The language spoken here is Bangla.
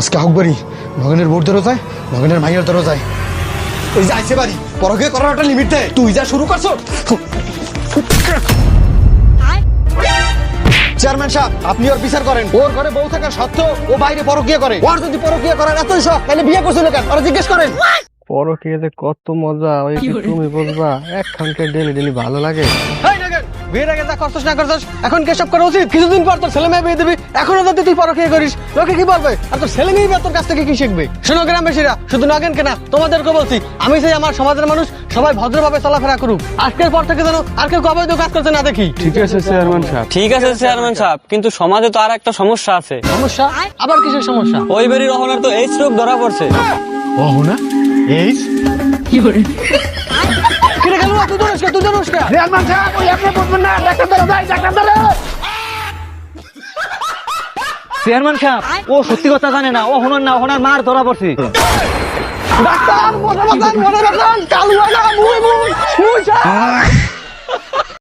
আজকে হকবারি নগেনের বোর্ড ধরো যায়, নগেনের মাইয়ার ধরো যায়। ওই যে আইসে বাড়ি পরকে করার একটা লিমিট দে, তুই যা শুরু করছো। চেয়ারম্যান সাহেব, আপনি ওর বিচার করেন। ওর ঘরে বউ থাকা সত্ত্বেও ও বাইরে পরকীয়া করে। ওর যদি পরকীয়া করার এতই শখ, তাহলে বিয়ে করছিল কেন? ওরা জিজ্ঞেস করেন। পরকীয়াতে কত মজা, ওই কি তুমি বলবা? একখানকে ডেলি ডেলি ভালো লাগে। এই নগেন, বিয়ের আগে যা করছস না করছস, এখন কি সব করা উচিত? কিছুদিন পর তোর ছেলে মেয়ে বিয়ে দিবি, এখনো যদি তুই পরকীয়া করিস, লোকে কি বলবে? আর তোর ছেলে মেয়ে তোর কাছ থেকে কি শিখবে? শোনো গ্রামবাসীরা, শুধু নগেন কেনা, তোমাদেরকে বলছি, আমি চাই আমার সমাজের মানুষ সবাই ভদ্রভাবে চলাফেরা করুক। আজকের পর থেকে যেন আর কেউ অবৈধ কাজ করতে না দেখি। ঠিক আছে চেয়ারম্যান সাহেব। ঠিক আছে চেয়ারম্যান সাহেব, কিন্তু সমাজে তো আর একটা সমস্যা আছে। সমস্যা? আবার কিসের সমস্যা? ওই বাড়ির রহনার তো এইচ রোগ ধরা পড়ছে। না এই কিরে গেল? তুই জানিস তুই জানিস কে? চেয়ারম্যান সাহেব, ওই আপনি বুঝবেন না, ডাক্তার ধরো ভাই, ডাক্তার ধরো। চেয়ারম্যান সাহেব, ও সত্যি কথা জানে না, ও হনার না, ওনার মার ধরা পড়ছে। ডাক্তার মনে রাখেন, কালু না মুই মুই মুই